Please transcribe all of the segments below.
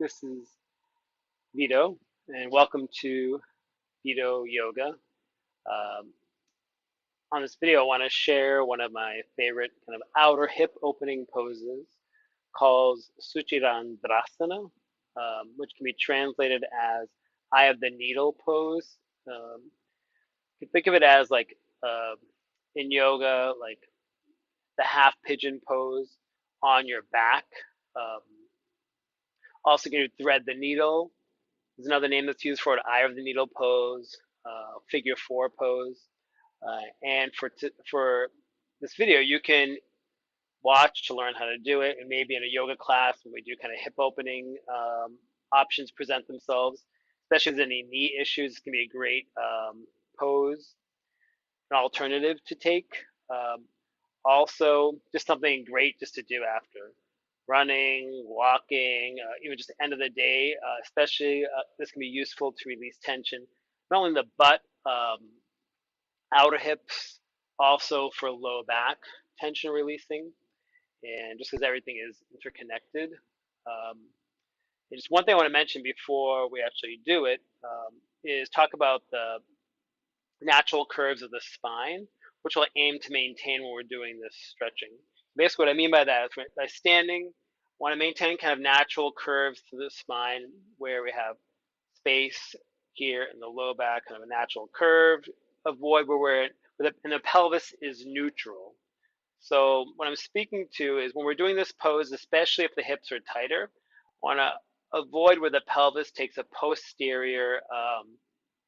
This is Vito, and welcome to Vitoyoga. Um, on this video, I want to share one of my favorite kind of outer hip opening poses called Sucirandhrasana, which can be translated as eye of the needle pose. You can think of it as like uh, in yoga, like the half pigeon pose on your back. Um, Also, can you thread the needle? There's another name that's used for it, eye of the needle pose, figure four pose. And for this video, you can watch to learn how to do it. And maybe in a yoga class when we do kind of hip opening options present themselves, especially if there's any knee issues, it can be a great pose, an alternative to take. Um, Also, just something great just to do after running, walking, even just the end of the day. Especially, this can be useful to release tension, not only in the butt, outer hips, also for low back tension releasing, and just because everything is interconnected. Um, and just one thing I want to mention before we actually do it is talk about the natural curves of the spine, which we'll aim to maintain when we're doing this stretching. Basically, what I mean by that is by standing, want to maintain kind of natural curves to the spine where we have space here in the low back, kind of a natural curve. Avoid where the pelvis is neutral. So what I'm speaking to is when we're doing this pose, especially if the hips are tighter, want to avoid where the pelvis takes a posterior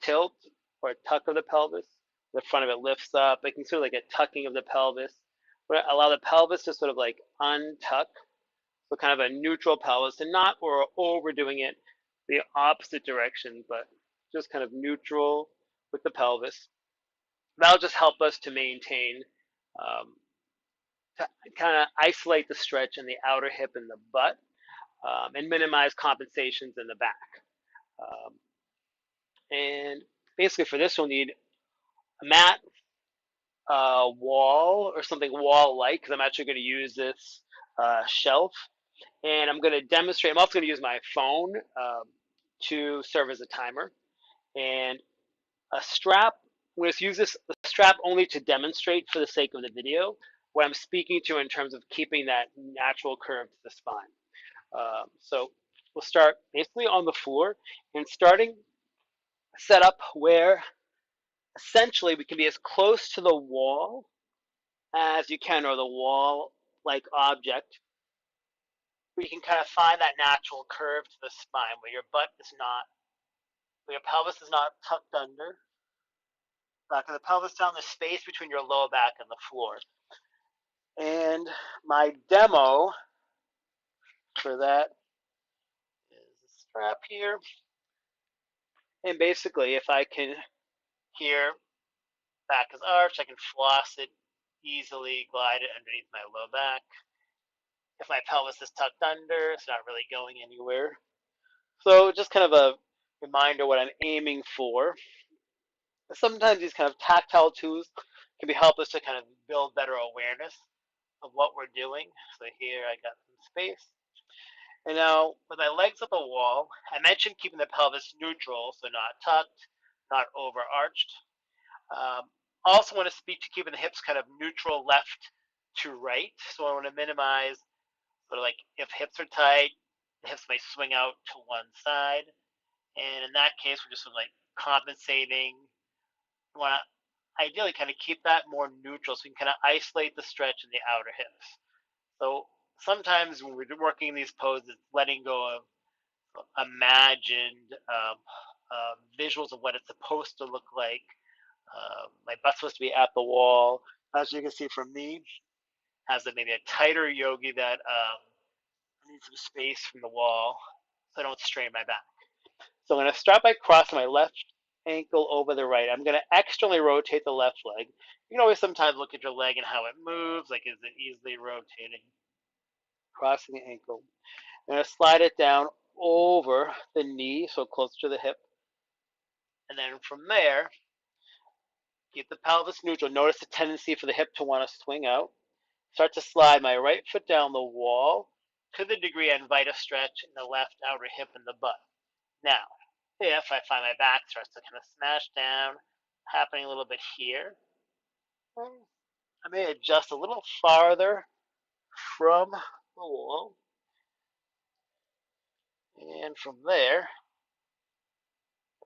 tilt or a tuck of the pelvis. The front of it lifts up. It can sort of like a tucking of the pelvis. But allow the pelvis to sort of like untuck. So kind of a neutral pelvis and not or overdoing it the opposite direction, but just kind of neutral with the pelvis. That'll just help us to maintain, to kind of isolate the stretch in the outer hip and the butt, and minimize compensations in the back. Um, and basically for this, we'll need a mat, wall, or something wall-like, because I'm actually going to use this shelf. And I'm going to demonstrate, I'm also going to use my phone to serve as a timer. And a strap, I'm going to use this strap only to demonstrate for the sake of the video what I'm speaking to in terms of keeping that natural curve to the spine. So we'll start basically on the floor and starting set up where essentially we can be as close to the wall as you can, or the wall like object, where you can kind of find that natural curve to the spine where your butt is not, where your pelvis is not tucked under. Back of the pelvis down, the space between your lower back and the floor. And my demo for that is a strap here. And basically, if I can here, back is arched, I can floss it easily, glide it underneath my low back. If my pelvis is tucked under, it's not really going anywhere. So just kind of a reminder what I'm aiming for. Sometimes these kind of tactile tools can help us to kind of build better awareness of what we're doing. So here I got some space. And now with my legs at the wall, I mentioned keeping the pelvis neutral, so not tucked, not overarched. Also want to speak to keeping the hips kind of neutral left to right. So I want to minimize, sort of like if hips are tight, the hips may swing out to one side. And in that case, we're just sort of like compensating. We want to ideally kind of keep that more neutral so we can kind of isolate the stretch in the outer hips. So sometimes when we're working these poses, letting go of imagined visuals of what it's supposed to look like. My butt's supposed to be at the wall. As you can see from me, has maybe a tighter yogi that needs some space from the wall so I don't strain my back. So I'm going to start by crossing my left ankle over the right. I'm going to externally rotate the left leg. You can always sometimes look at your leg and how it moves, like is it easily rotating? Crossing the ankle. I'm going to slide it down over the knee, so close to the hip. And then from there, keep the pelvis neutral. Notice the tendency for the hip to want to swing out. Start to slide my right foot down the wall, to the degree I invite a stretch in the left outer hip and the butt. Now, if I find my back starts to kind of smash down, happening a little bit here, I may adjust a little farther from the wall, and from there,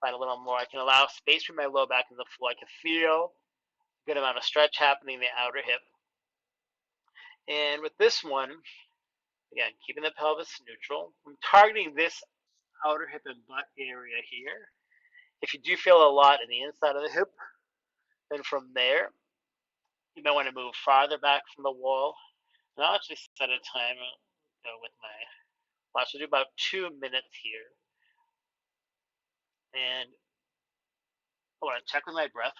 find a little more. I can allow space between my low back and the floor. I can feel a good amount of stretch happening in the outer hip. And with this one, again, keeping the pelvis neutral, I'm targeting this outer hip and butt area here. If you do feel a lot in the inside of the hip, then from there, you might want to move farther back from the wall. And I'll actually set a timer with my watch. I'll do about 2 minutes here. And I want to check with my breath.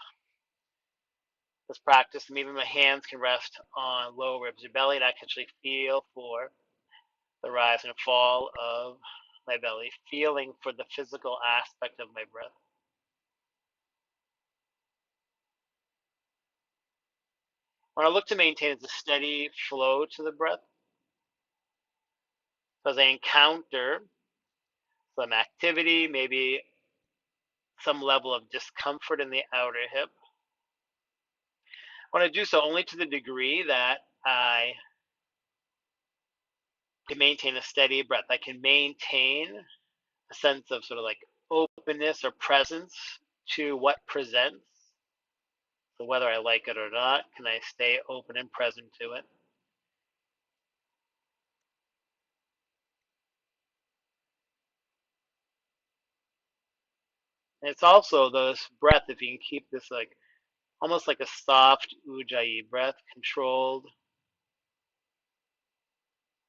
This practice, maybe my hands can rest on lower ribs or belly, and I can actually feel for the rise and fall of my belly, feeling for the physical aspect of my breath. What I look to maintain is a steady flow to the breath. So as I encounter some activity, maybe some level of discomfort in the outer hip, I want to do so only to the degree that I can maintain a steady breath. I can maintain a sense of sort of like openness or presence to what presents. So whether I like it or not, can I stay open and present to it? And it's also this breath, if you can keep this like almost like a soft ujjayi breath, controlled,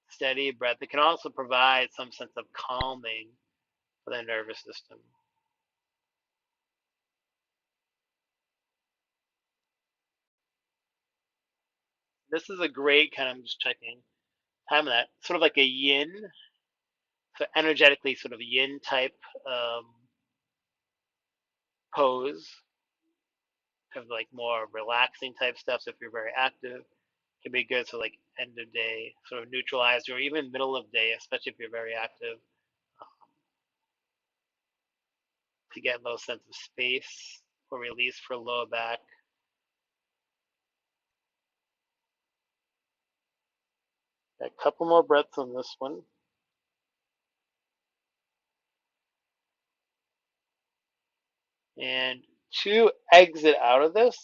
steady breath. It can also provide some sense of calming for the nervous system. This is a great kind of, I'm just checking time of that, sort of like a yin, so energetically sort of yin type um, pose, kind of like more relaxing type stuff. So if you're very active, it can be good. So like end of day, sort of neutralized, or even middle of day, especially if you're very active, to get a little sense of space or release for lower back. Got a couple more breaths on this one. And to exit out of this,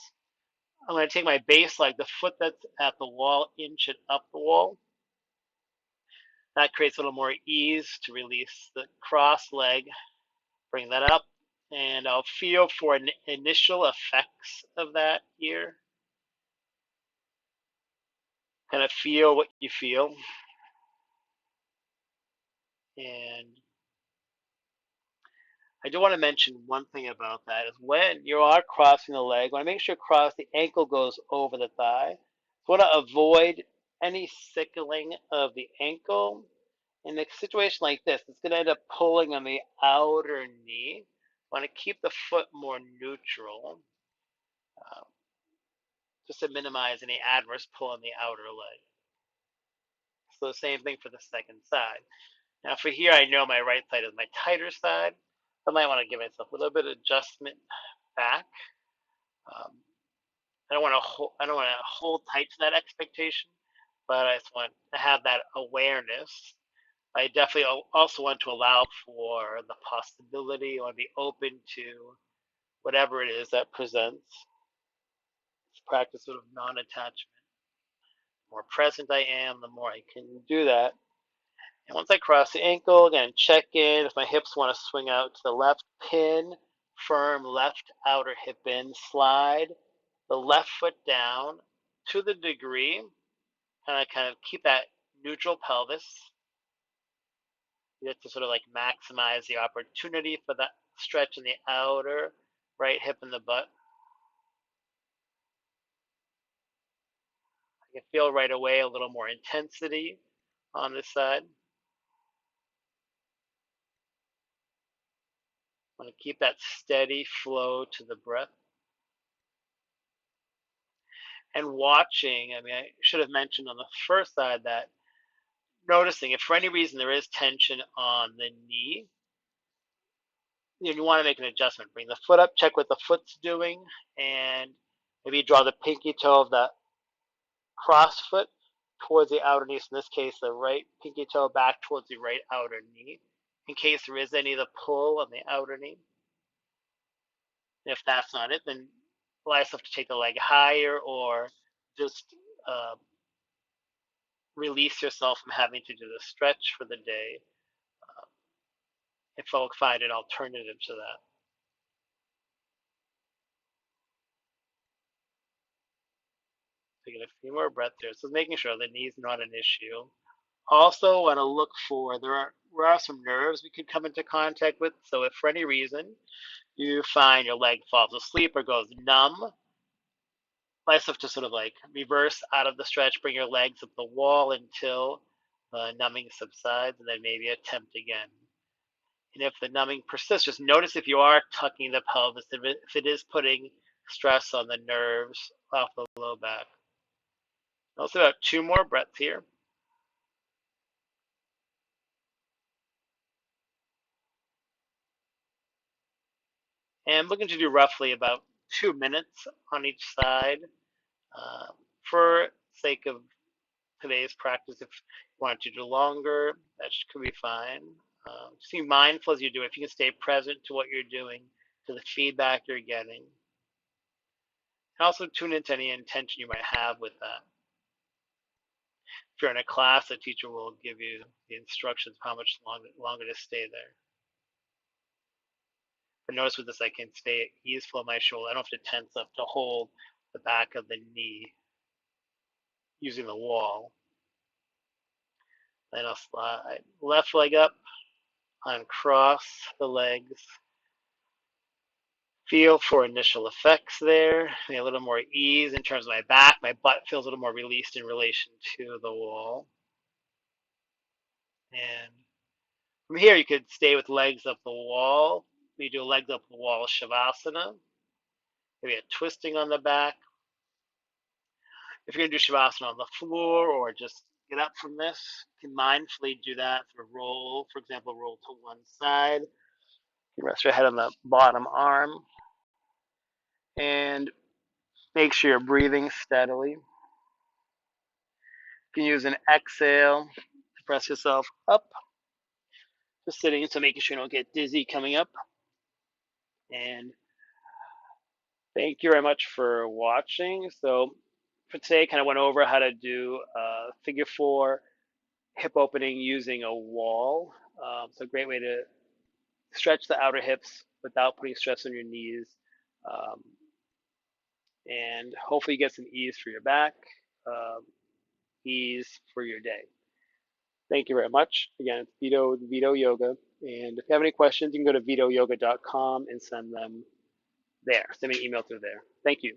I'm going to take my base leg, the foot that's at the wall, inch it up the wall. That creates a little more ease to release the cross leg. Bring that up, and I'll feel for initial effects of that here. Kind of feel what you feel. And I do want to mention one thing about that is when you are crossing the leg, want to make sure the ankle goes over the thigh. So want to avoid any sickling of the ankle. In a situation like this, it's going to end up pulling on the outer knee. Want to keep the foot more neutral, uh, just to minimize any adverse pull on the outer leg. So the same thing for the second side. Now for here, I know my right side is my tighter side. I might want to give myself a little bit of adjustment back. Um, I don't want to hold tight to that expectation, but I just want to have that awareness. I definitely also want to allow for the possibility. I want to be open to whatever it is that presents. This practice sort of non-attachment. The more present I am, the more I can do that. And once I cross the ankle, again, check in. If my hips want to swing out to the left, pin, firm left outer hip in, slide the left foot down to the degree, and I kind of keep that neutral pelvis. You have to sort of like maximize the opportunity for that stretch in the outer right hip and the butt. I can feel right away a little more intensity on this side. I want to keep that steady flow to the breath. And watching, I mean, I should have mentioned on the first side that noticing if for any reason there is tension on the knee, you want to make an adjustment. Bring the foot up, check what the foot's doing, and maybe draw the pinky toe of the cross foot towards the outer knee. So in this case, the right pinky toe back towards the right outer knee, in case there is any of the pull on the outer knee. And if that's not it, then allow yourself to take the leg higher, or just release yourself from having to do the stretch for the day if folks find an alternative to that. Taking a few more breaths here. So making sure the knee's not an issue. Also want to look for, there are some nerves we could come into contact with. So if for any reason you find your leg falls asleep or goes numb, myself to sort of like reverse out of the stretch, bring your legs up the wall until the numbing subsides, and then maybe attempt again. And if the numbing persists, just notice if you are tucking the pelvis, if it is putting stress on the nerves off the low back. Also about 2 more breaths here. And I'm looking to do roughly about 2 minutes on each side. For sake of today's practice, if you want to do longer, that could be fine. Just be mindful as you do it. If you can stay present to what you're doing, to the feedback you're getting. And also tune into any intention you might have with that. If you're in a class, the teacher will give you the instructions how much longer to stay there. But notice with this, I can stay easeful on my shoulder. I don't have to tense up to hold the back of the knee using the wall. Then I'll slide left leg up, uncross the legs. Feel for initial effects there. A little more ease in terms of my back. My butt feels a little more released in relation to the wall. And from here, you could stay with legs up the wall. We do legs up the wall Savasana. Maybe a twisting on the back. If you're going to do Savasana on the floor or just get up from this, you can mindfully do that. Sort of roll, for example, roll to one side. You rest your head on the bottom arm. And make sure you're breathing steadily. You can use an exhale to press yourself up. Just sitting, so making sure you don't get dizzy coming up. And thank you very much for watching. So for today, kind of went over how to do figure 4 hip opening using a wall. It's a great way to stretch the outer hips without putting stress on your knees. And hopefully you get some ease for your back, ease for your day. Thank you very much. Again, it's vitoyoga. And if you have any questions, you can go to vitoyoga.com and send them there. Send me an email through there. Thank you.